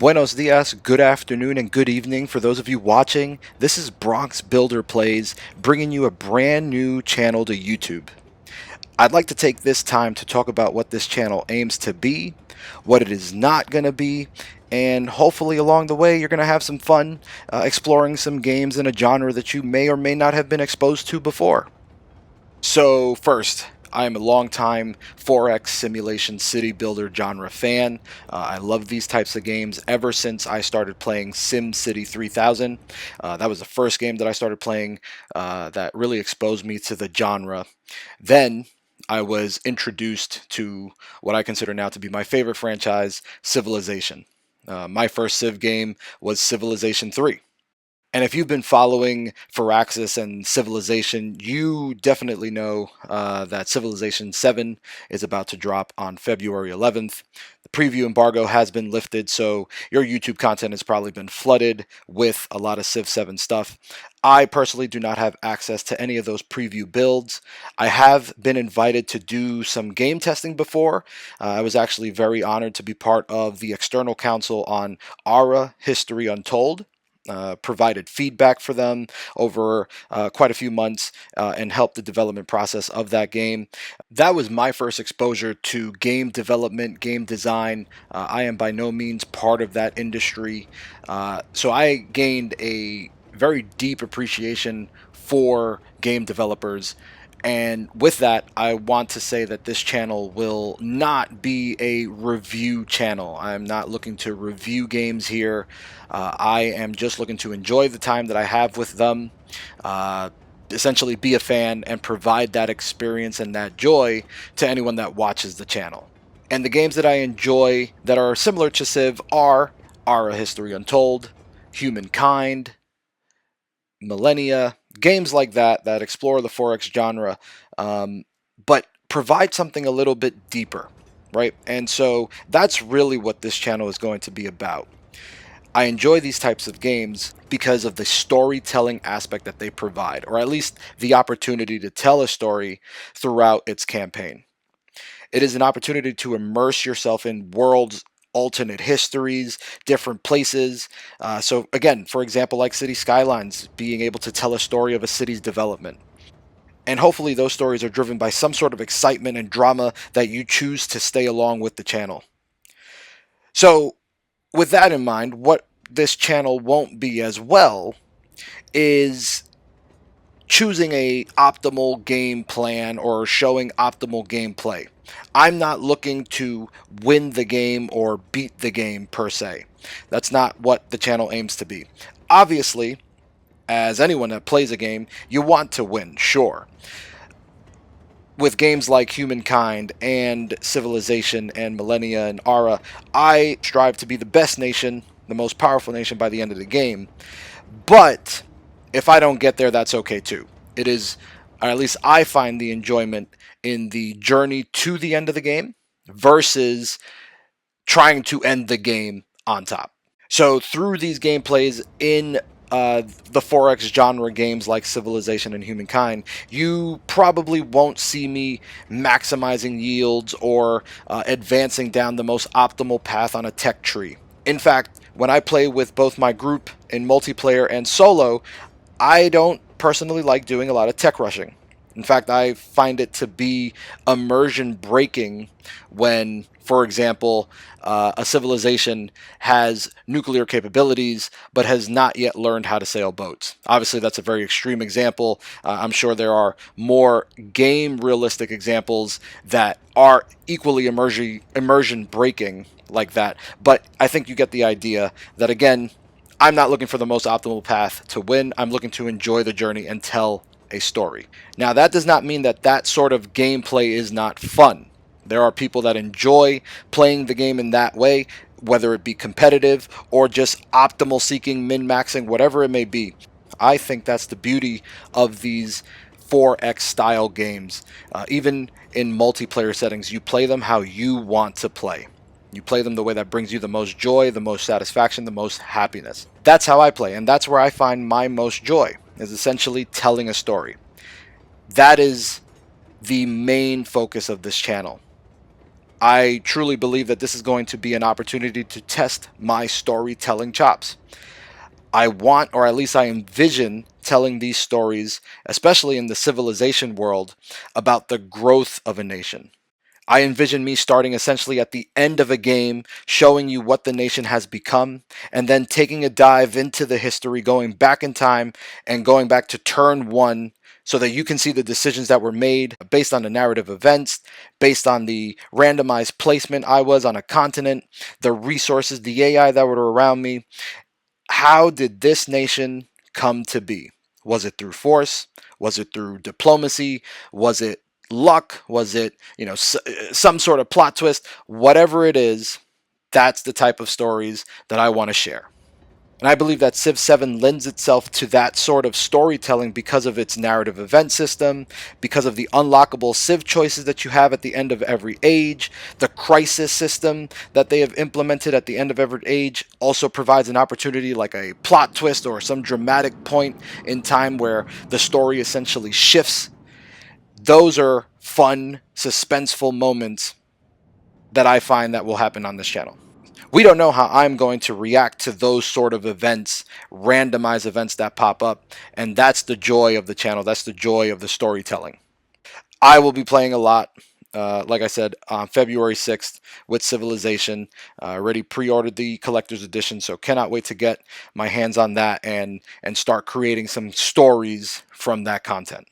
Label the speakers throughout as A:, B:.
A: Buenos dias, good afternoon, and good evening for those of you watching. This is Bronx Builder Plays, bringing you a brand new channel to YouTube. I'd like to take this time to talk about what this channel aims to be, what it is not going to be, and hopefully along the way you're going to have some fun exploring some games in a genre that you may or may not have been exposed to before. So first, I am a longtime 4X simulation city builder genre fan. I love these types of games ever since I started playing SimCity 3000. That was the first game that I started playing that really exposed me to the genre. Then I was introduced to what I consider now to be my favorite franchise, Civilization. My first Civ game was Civilization 3. And if you've been following Firaxis and Civilization, you definitely know that Civilization 7 is about to drop on February 11th. The preview embargo has been lifted, so your YouTube content has probably been flooded with a lot of Civ 7 stuff. I personally do not have access to any of those preview builds. I have been invited to do some game testing before. I was actually very honored to be part of the external council on Ara History Untold. Provided feedback for them over quite a few months and helped the development process of that game. That was my first exposure to game development, game design. I am by no means part of that industry, so I gained a very deep appreciation for game developers. And with that, I want to say that this channel will not be a review channel. I'm not looking to review games here. I am just looking to enjoy the time that I have with them, essentially be a fan and provide that experience and that joy to anyone that watches the channel. And the games that I enjoy that are similar to Civ are A History Untold, Humankind, Millennia, games like that that explore the 4X genre, but provide something a little bit deeper, right? And so that's really what this channel is going to be about. I enjoy these types of games because of the storytelling aspect that they provide, or at least the opportunity to tell a story throughout its campaign. It is an opportunity to immerse yourself in worlds, alternate histories, different places. So again, for example, like Cities Skylines, being able to tell a story of a city's development. And hopefully those stories are driven by some sort of excitement and drama that you choose to stay along with the channel. So with that in mind, what this channel won't be as well is choosing a optimal game plan or showing optimal gameplay. I'm not looking to win the game or beat the game per se. That's not what the channel aims to be. Obviously, as anyone that plays a game, you want to win, sure. With games like Humankind and Civilization and Millennia and Ara, I strive to be the best nation, the most powerful nation by the end of the game. But if I don't get there, that's okay too. It is, or at least I find the enjoyment in the journey to the end of the game versus trying to end the game on top. So through these gameplays in the 4X genre games like Civilization and Humankind, you probably won't see me maximizing yields or advancing down the most optimal path on a tech tree. In fact, when I play with both my group in multiplayer and solo, I don't personally like doing a lot of tech rushing. In fact, I find it to be immersion breaking when, for example, a civilization has nuclear capabilities but has not yet learned how to sail boats. Obviously, that's a very extreme example. I'm sure there are more game realistic examples that are equally immersion breaking like that. But I think you get the idea that, again, I'm not looking for the most optimal path to win. I'm looking to enjoy the journey and tell a story. Now, that does not mean that that sort of gameplay is not fun. There are people that enjoy playing the game in that way, whether it be competitive or just optimal seeking, min-maxing, whatever it may be. I think that's the beauty of these 4X style games. Even in multiplayer settings, you play them how you want to play. You play them the way that brings you the most joy, the most satisfaction, the most happiness. That's how I play, and that's where I find my most joy, is essentially telling a story. That is the main focus of this channel. I truly believe that this is going to be an opportunity to test my storytelling chops. I want, or at least I envision, telling these stories, especially in the civilization world, about the growth of a nation. I envision me starting essentially at the end of a game, showing you what the nation has become, and then taking a dive into the history, going back in time and going back to turn one so that you can see the decisions that were made based on the narrative events, based on the randomized placement I was on a continent, the resources, the AI that were around me. How did this nation come to be? Was it through force? Was it through diplomacy? Was it luck? Was it, some sort of plot twist? Whatever it is, that's the type of stories that I want to share. And I believe that Civ 7 lends itself to that sort of storytelling because of its narrative event system, because of the unlockable Civ choices that you have at the end of every age. The crisis system that they have implemented at the end of every age also provides an opportunity, like a plot twist or some dramatic point in time where the story essentially shifts. Those are fun, suspenseful moments that I find that will happen on this channel. We don't know how I'm going to react to those sort of events, randomized events that pop up, and that's the joy of the channel. That's the joy of the storytelling. I will be playing a lot, like I said, on February 6th with Civilization. Already pre-ordered the collector's edition, so cannot wait to get my hands on that and start creating some stories from that content.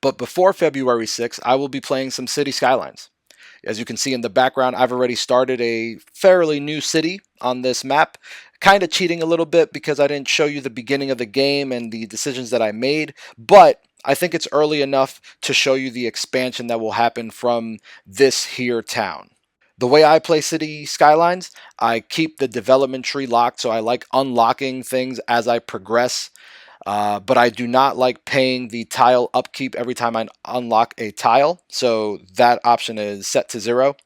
A: But before February 6th, I will be playing some City Skylines. As you can see in the background, I've already started a fairly new city on this map. Kind of cheating a little bit because I didn't show you the beginning of the game and the decisions that I made, but I think it's early enough to show you the expansion that will happen from this here town. The way I play City Skylines, I keep the development tree locked, so I like unlocking things as I progress. But I do not like paying the tile upkeep every time I unlock a tile, so that option is set to 0.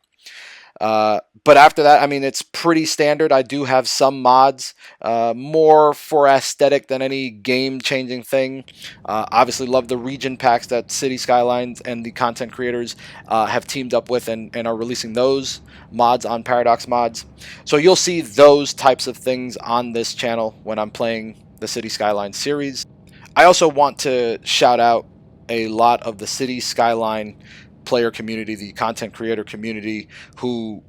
A: But after that, I mean, it's pretty standard. I do have some mods, more for aesthetic than any game-changing thing. Obviously, love the region packs that City Skylines and the content creators have teamed up with and are releasing those mods on Paradox Mods. So you'll see those types of things on this channel when I'm playing the City Skylines series. I also want to shout out a lot of the City Skyline player community, the content creator community, who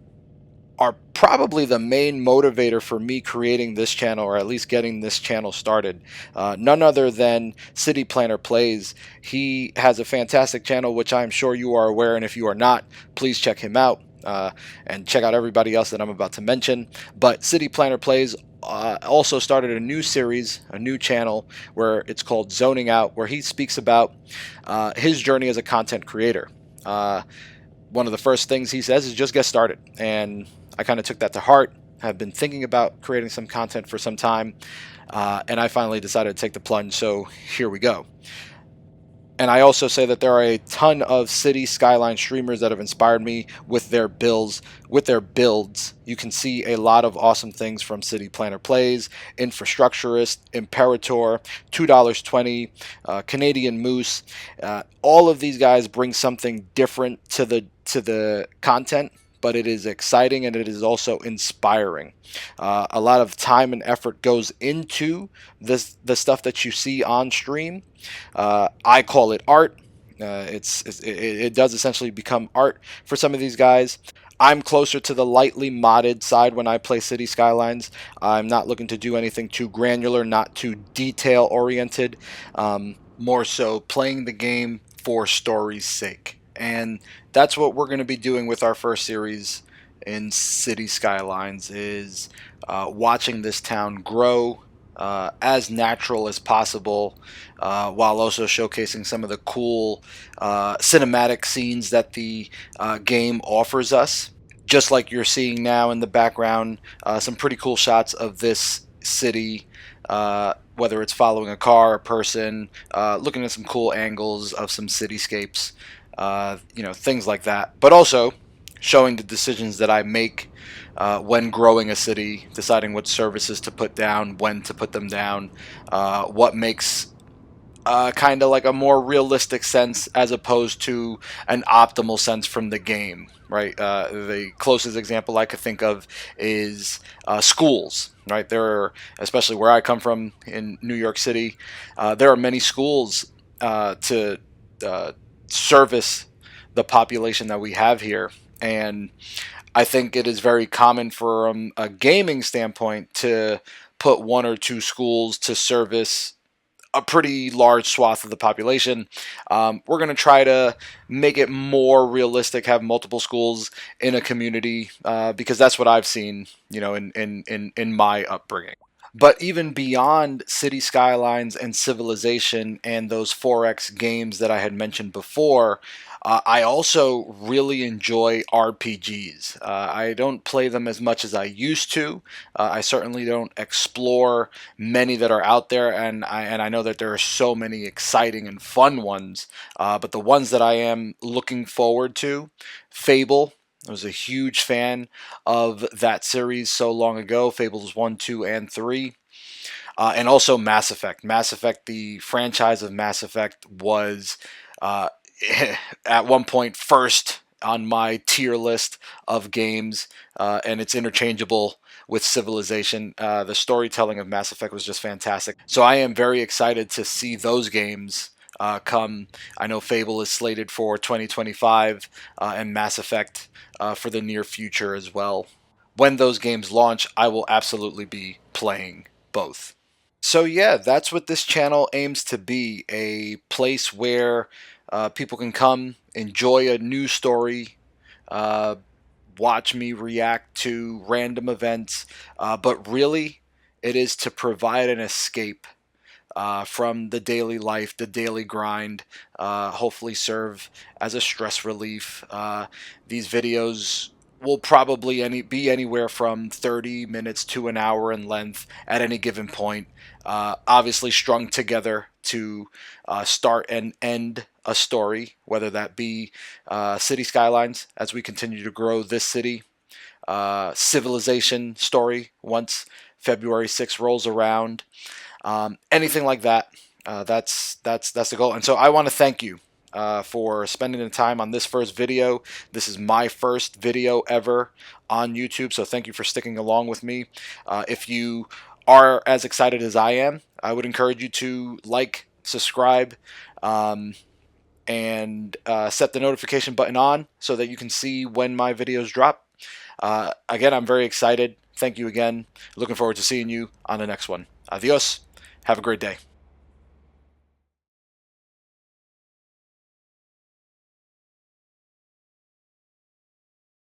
A: are probably the main motivator for me creating this channel, or at least getting this channel started. None other than City Planner Plays. He has a fantastic channel, which I'm sure you are aware, and if you are not, please check him out. And check out everybody else that I'm about to mention. But City Planner Plays also started a new series, a new channel, where it's called Zoning Out, where he speaks about his journey as a content creator. One of the first things he says is just get started, and I kind of took that to heart. I've been thinking about creating some content for some time, and I finally decided to take the plunge, so here we go. And I also say that there are a ton of City Skyline streamers that have inspired me with their builds. You can see a lot of awesome things from City Planner Plays, Infrastructurist, Imperator, $2.20, Canadian Moose. All of these guys bring something different to the content, but it is exciting and it is also inspiring. A lot of time and effort goes into the stuff that you see on stream. I call it art. It does essentially become art for some of these guys. I'm closer to the lightly modded side when I play City Skylines. I'm not looking to do anything too granular, not too detail oriented. More so playing the game for story's sake. And that's what we're going to be doing with our first series in City Skylines, is watching this town grow as natural as possible, while also showcasing some of the cool cinematic scenes that the game offers us. Just like you're seeing now in the background, some pretty cool shots of this city, whether it's following a car, a person, looking at some cool angles of some cityscapes, things like that. But also showing the decisions that I make when growing a city, deciding what services to put down, when to put them down, what makes kind of like a more realistic sense as opposed to an optimal sense from the game, right? The closest example I could think of is schools, right? There are, especially where I come from in New York City, there are many schools to uh, service the population that we have here. And I think it is very common from a gaming standpoint to put one or two schools to service a pretty large swath of the population. We're going to try to make it more realistic, have multiple schools in a community, because that's what I've seen, in my upbringing. But even beyond City Skylines and Civilization and those 4X games that I had mentioned before, I also really enjoy RPGs. I don't play them as much as I used to. I certainly don't explore many that are out there, and I know that there are so many exciting and fun ones. But the ones that I am looking forward to, Fable. I was a huge fan of that series so long ago, Fables 1, 2, and 3. And also Mass Effect. Mass Effect, the franchise of Mass Effect, was uh, at one point first on my tier list of games, and it's interchangeable with Civilization. The storytelling of Mass Effect was just fantastic. So I am very excited to see those games come. I know Fable is slated for 2025, and Mass Effect for the near future as well. When those games launch, I will absolutely be playing both. So, yeah, that's what this channel aims to be, a place where people can come, enjoy a news story, uh, watch me react to random events, but really, it is to provide an escape from the daily life, the daily grind, hopefully serve as a stress relief. These videos will probably be anywhere from 30 minutes to an hour in length at any given point. Obviously, strung together to start and end a story, whether that be City Skylines as we continue to grow this city, Civilization story once February 6th rolls around, anything like that. That's the goal. And so I want to thank you for spending the time on this first video. This is my first video ever on YouTube, so thank you for sticking along with me. If you are as excited as I am, I would encourage you to like, subscribe, and set the notification button on so that you can see when my videos drop. Again, I'm very excited. Thank you again. Looking forward to seeing you on the next one. Adios. Have a great day.